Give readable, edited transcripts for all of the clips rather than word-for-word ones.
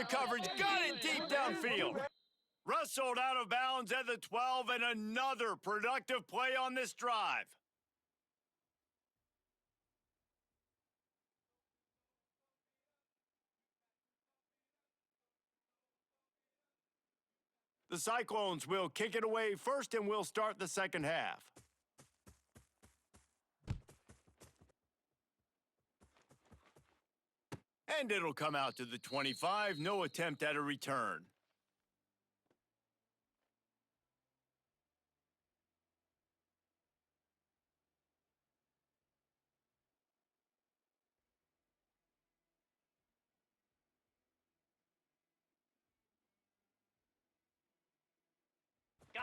the coverage, got it deep downfield. Wrestled out of bounds at the 12, and another productive play on this drive. The Cyclones will kick it away first, and we'll start the second half. And it'll come out to the 25, no attempt at a return.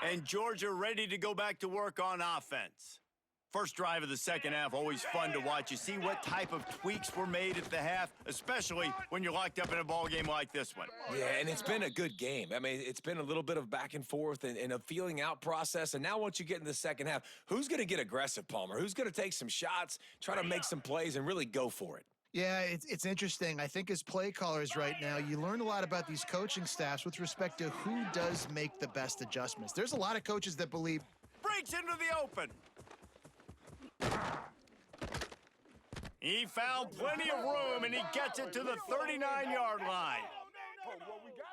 And Georgia ready to go back to work on offense. First drive of the second half, always fun to watch. You see what type of tweaks were made at the half, especially when you're locked up in a ball game like this one. Yeah, and it's been a good game. I mean, it's been a little bit of back and forth and a feeling out process. And now once you get in the second half, who's going to get aggressive, Palmer? Who's going to take some shots, try to make some plays, and really go for it? Yeah, it's interesting. I think as play callers right now, you learn a lot about these coaching staffs with respect to who does make the best adjustments. There's a lot of coaches that believe... Breaks into the open. He found plenty of room, and he gets it to the 39-yard line.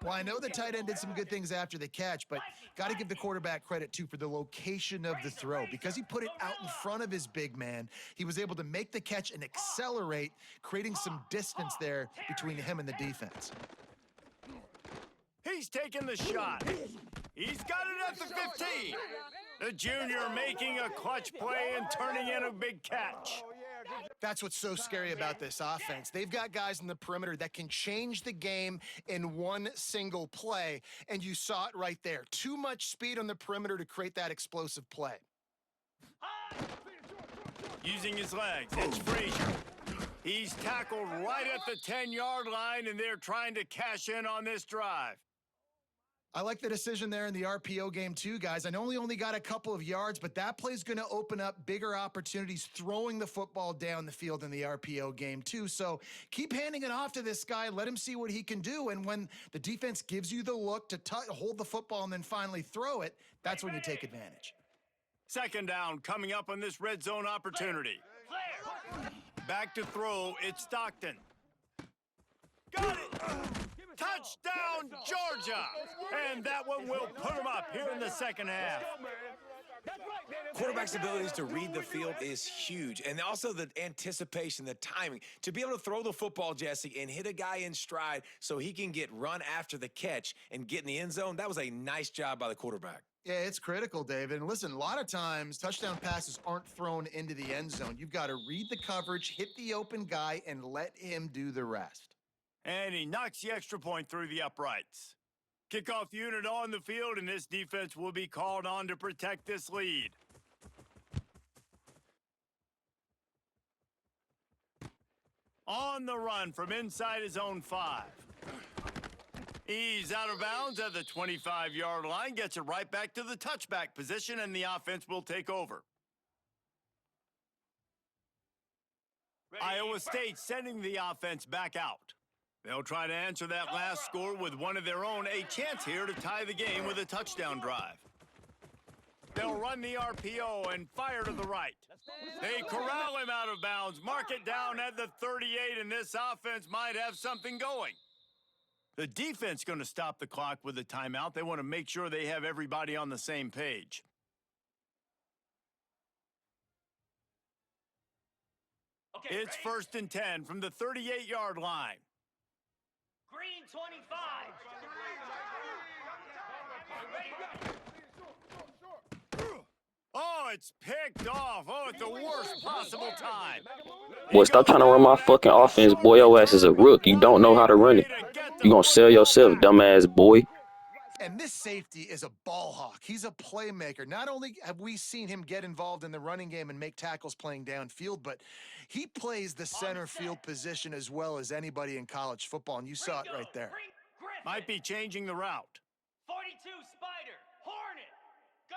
Well, I know the tight end did some good things after the catch, but got to give the quarterback credit, too, for the location of the throw. Because he put it out in front of his big man, he was able to make the catch and accelerate, creating some distance there between him and the defense. He's taking the shot. He's got it at the 15. The junior making a clutch play and turning in a big catch. That's what's so scary about this offense. They've got guys in the perimeter that can change the game in one single play, and you saw it right there. Too much speed on the perimeter to create that explosive play. Using his legs, it's Frazier. He's tackled right at the 10-yard line, and they're trying to cash in on this drive. I like the decision there in the RPO game too, guys. I know he only got a couple of yards, but that play's going to open up bigger opportunities throwing the football down the field in the RPO game too. So keep handing it off to this guy. Let him see what he can do. And when the defense gives you the look to hold the football and then finally throw it, that's when you take advantage. Second down coming up on this red zone opportunity. Back to throw, it's Stockton. Got it! Touchdown, Georgia! And that one will put them up here in the second half. Quarterback's abilities to read the field is huge. And also the anticipation, the timing. To be able to throw the football, Jesse, and hit a guy in stride so he can get run after the catch and get in the end zone, that was a nice job by the quarterback. Yeah, it's critical, David. And listen, a lot of times touchdown passes aren't thrown into the end zone. You've got to read the coverage, hit the open guy, and let him do the rest. And he knocks the extra point through the uprights. Kickoff unit on the field, and this defense will be called on to protect this lead. On the run from inside his own 5. He's out of bounds at the 25-yard line, gets it right back to the touchback position, and the offense will take over. Iowa State sending the offense back out. They'll try to answer that last score with one of their own, a chance here to tie the game with a touchdown drive. They'll run the RPO and fire to the right. They corral him out of bounds, mark it down at the 38, and this offense might have something going. The defense going to stop the clock with a timeout. They want to make sure they have everybody on the same page. Okay, it's ready? 1st and 10 from the 38-yard line. Green 25. Oh, it's picked off. Oh, at the worst possible time. Boy, stop trying to run my fucking offense, boy. Your ass is a rook. You don't know how to run it. You gonna sell yourself, dumbass boy. And this safety is a ball hawk. He's a playmaker. Not only have we seen him get involved in the running game and make tackles playing downfield, but he plays the center field position as well as anybody in college football, and you saw it right there. Might be changing the route. 42 Spider, Hornet, go!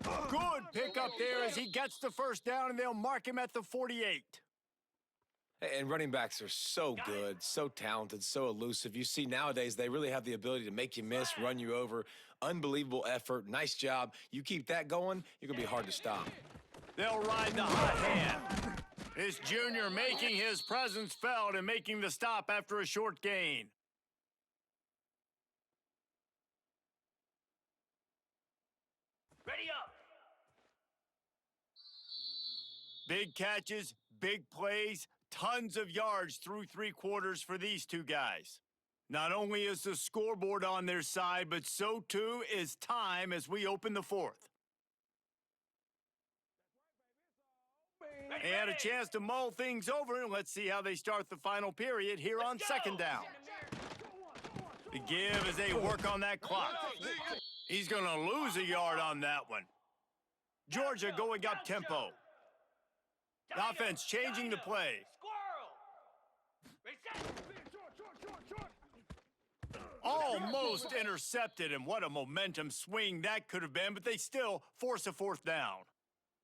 Good pickup there as he gets the first down, and they'll mark him at the 48. And running backs are so good, so talented, so elusive. You see nowadays they really have the ability to make you miss, run you over. Unbelievable effort. Nice job. You keep that going, you're going to be hard to stop. They'll ride the hot hand. This junior making his presence felt and making the stop after a short gain. Ready up. Big catches, big plays, tons of yards through 3 quarters for these two guys. Not only is the scoreboard on their side, but so too is time as we open the 4th. They had a chance to mull things over, and let's see how they start the final period here on 2nd down. The give as they work on that clock. He's going to lose a yard on that one. Georgia going up tempo. The offense changing the play. Almost intercepted, and what a momentum swing that could have been, but they still force a 4th down.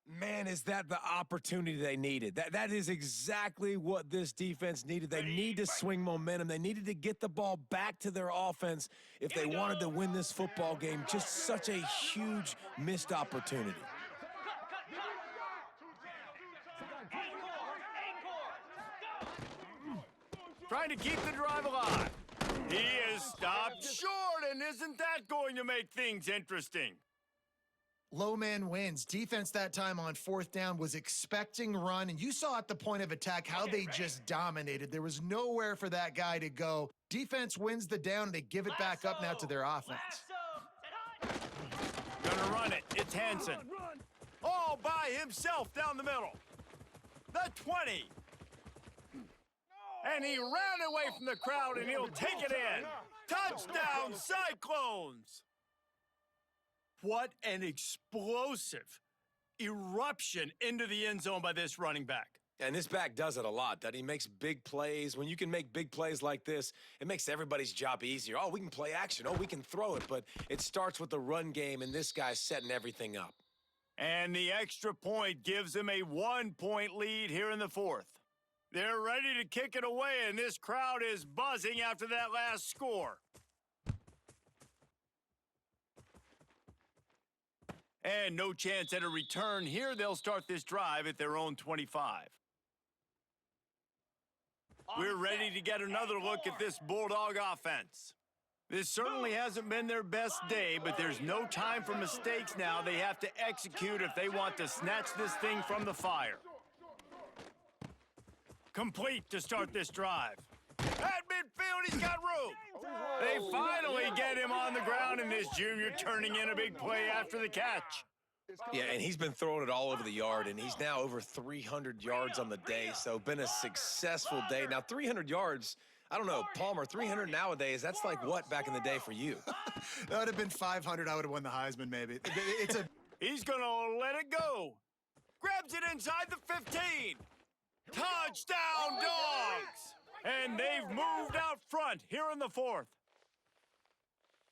Man, is that the opportunity they needed? That is exactly what this defense needed. They need to swing momentum. They needed to get the ball back to their offense if they wanted to win this football game. Just such a huge missed opportunity. Trying to keep the drive alive. He is stopped short, and isn't that going to make things interesting? Low man wins. Defense that time on 4th down was expecting run, and you saw at the point of attack how they just dominated. There was nowhere for that guy to go. Defense wins the down, and they give it back up now to their offense. Gonna run it. It's Hansen. All by himself down the middle. The 20. And he ran away from the crowd, and he'll take it in. Touchdown, Cyclones! What an explosive eruption into the end zone by this running back. And this back does it a lot, that he makes big plays. When you can make big plays like this, it makes everybody's job easier. Oh, we can play action. Oh, we can throw it. But it starts with the run game, and this guy's setting everything up. And the extra point gives him a 1-point lead here in the 4th. They're ready to kick it away, and this crowd is buzzing after that last score. And no chance at a return here. They'll start this drive at their own 25. We're ready to get another look at this Bulldog offense. This certainly hasn't been their best day, but there's no time for mistakes now. They have to execute if they want to snatch this thing from the fire. Complete to start this drive. At midfield, he's got room. They finally get him on the ground, and this junior turning in a big play after the catch. Yeah, and he's been throwing it all over the yard, and he's now over 300 yards on the day, so been a successful day. Now, 300 yards, I don't know, Palmer, 300 nowadays, that's like what back in the day for you? That would have been 500. I would have won the Heisman, maybe. He's going to let it go. Grabs it inside the 15. Touchdown, Dogs! And they've moved out front here in the 4th.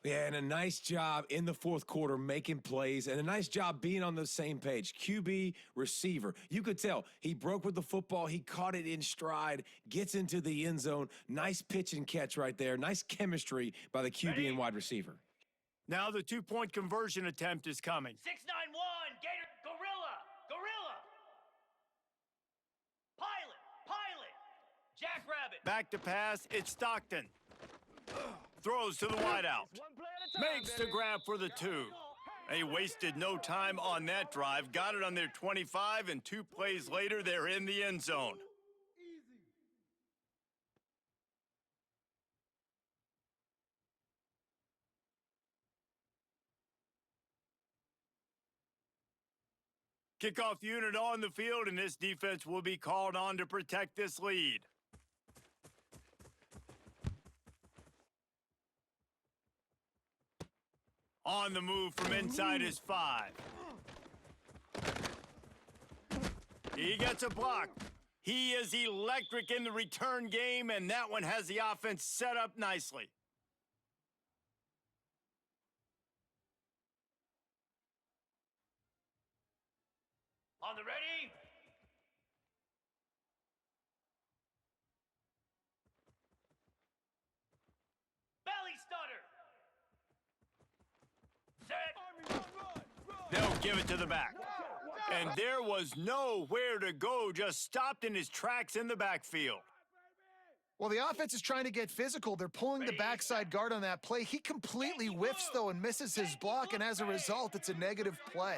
Yeah, and a nice job in the 4th quarter making plays, and a nice job being on the same page. QB, receiver. You could tell he broke with the football. He caught it in stride, gets into the end zone. Nice pitch and catch right there. Nice chemistry by the QB and wide receiver. Now the 2-point conversion attempt is coming. 6-9-1, Gator, Gorilla, Gorilla. Pilot, Jackrabbit. Back to pass, it's Stockton. Throws to the wideout. Makes the grab for the 2. They wasted no time on that drive. Got it on their 25, and 2 plays later, they're in the end zone. Kickoff unit on the field, and this defense will be called on to protect this lead. On the move from inside his 5. He gets a block. He is electric in the return game, and that one has the offense set up nicely. They'll give it to the back. And there was nowhere to go, just stopped in his tracks in the backfield. Well, the offense is trying to get physical. They're pulling the backside guard on that play. He completely whiffs, though, and misses his block, and as a result, it's a negative play.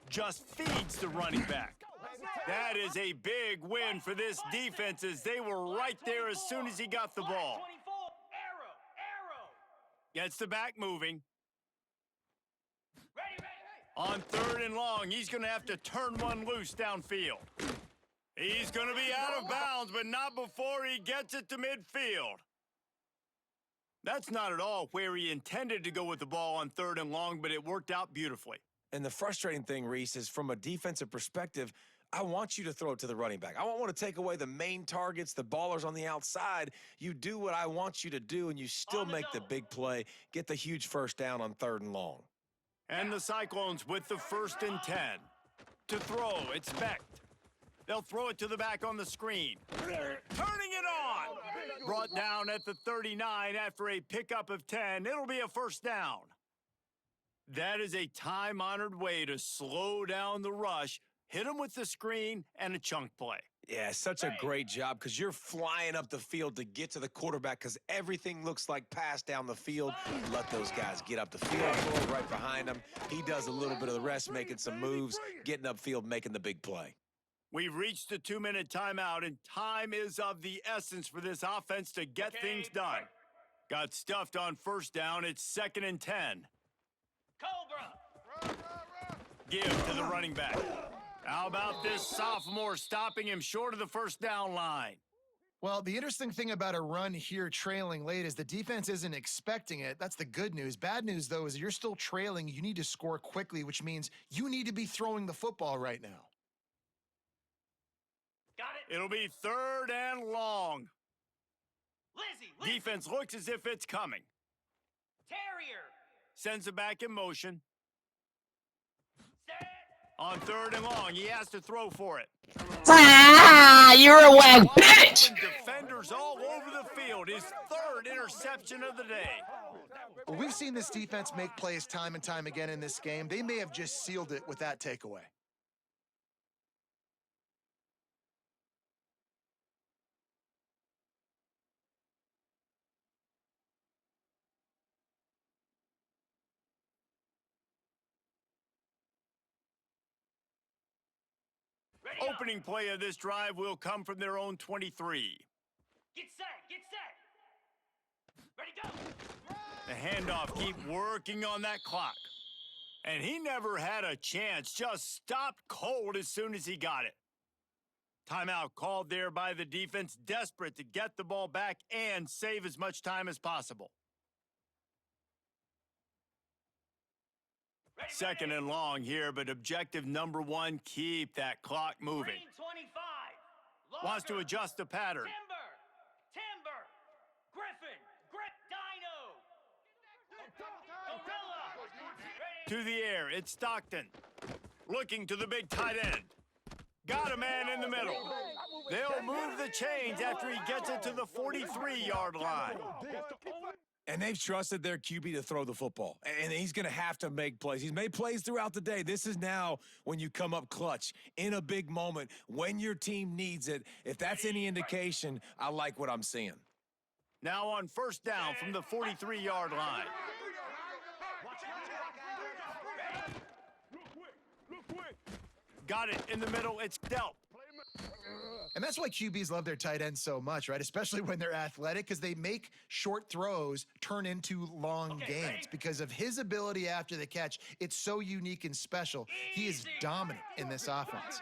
Just feeds the running back. That is a big win for this defense as they were right there as soon as he got the ball. Gets the back moving. On 3rd and long, he's going to have to turn one loose downfield. He's going to be out of bounds, but not before he gets it to midfield. That's not at all where he intended to go with the ball on 3rd and long, but it worked out beautifully. And the frustrating thing, Reese, is from a defensive perspective, I want you to throw it to the running back. I don't want to take away the main targets, the ballers on the outside. You do what I want you to do, and you still make the big play, get the huge first down on 3rd and long. And the Cyclones with the 1st and 10. To throw, it's Becht. They'll throw it to the back on the screen. Turning it on! Brought down at the 39 after a pickup of 10. It'll be a first down. That is a time-honored way to slow down the rush, hit him with the screen, and a chunk play. Yeah, such a great job because you're flying up the field to get to the quarterback because everything looks like pass down the field. Let those guys get up the field, throw right behind him. He does a little bit of the rest, making some moves, getting upfield, making the big play. We've reached the 2-minute timeout, and time is of the essence for this offense to get things done. Got stuffed on 1st down. It's 2nd and 10. Cobra! Give to the running back. How about this sophomore stopping him short of the first down line? Well, the interesting thing about a run here trailing late is the defense isn't expecting it. That's the good news. Bad news, though, is you're still trailing. You need to score quickly, which means you need to be throwing the football right now. Got it. It'll be 3rd and long. Lizzie. Defense looks as if it's coming. Terrier. Sends it back in motion. Set. On 3rd and long, he has to throw for it. Ah, you're a wag bitch! Defenders all over the field. His 3rd interception of the day. Well, we've seen this defense make plays time and time again in this game. They may have just sealed it with that takeaway. Ready up. Opening play of this drive will come from their own 23. Get set. Get set. Ready, go. The handoff, keep working on that clock. And he never had a chance, just stopped cold as soon as he got it. Timeout called there by the defense, desperate to get the ball back and save as much time as possible. Ready, 2nd and long here, but objective number 1, keep that clock moving. Green 25. Wants to Longer. adjust the pattern. Timber. Griffin. Dino. Gorilla. To the air, it's Stockton. Looking to the big tight end. Got a man in the middle. They'll move the chains after he gets it to the 43-yard line. And they've trusted their QB to throw the football. And he's going to have to make plays. He's made plays throughout the day. This is now when you come up clutch in a big moment when your team needs it. If that's any indication, I like what I'm seeing. Now on 1st down from the 43-yard line. Got it in the middle. It's Delp. And that's why QBs love their tight ends so much, right? Especially when they're athletic, because they make short throws turn into long gains. Because of his ability after the catch, it's so unique and special. He is dominant in this offense.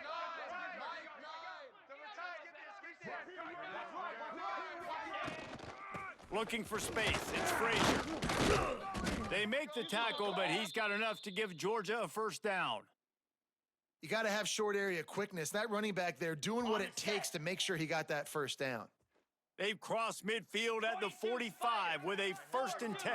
Looking for space. It's Frazier. They make the tackle, but he's got enough to give Georgia a first down. You got to have short area quickness. That running back there doing what it takes to make sure he got that first down. They've crossed midfield at the 45 with a 1st and 10.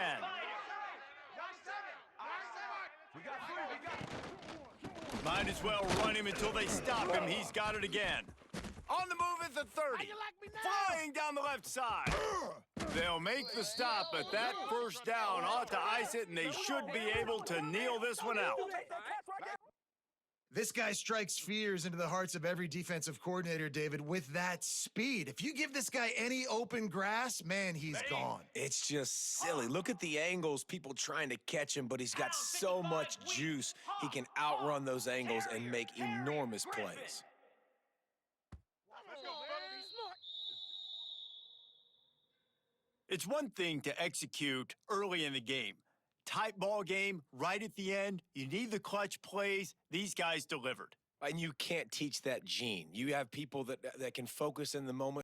Might as well run him until they stop him. He's got it again. On the move at the 30. Flying down the left side. They'll make the stop, but that first down ought to ice it, and they should be able to kneel this one out. This guy strikes fears into the hearts of every defensive coordinator, David, with that speed. If you give this guy any open grass, man, he's gone. It's just silly. Look at the angles, people trying to catch him, but he's got so much juice. He can outrun those angles and make enormous plays. It's one thing to execute early in the game. Tight ball game, right at the end, you need the clutch plays. These guys delivered. And you can't teach that gene. You have people that can focus in the moment.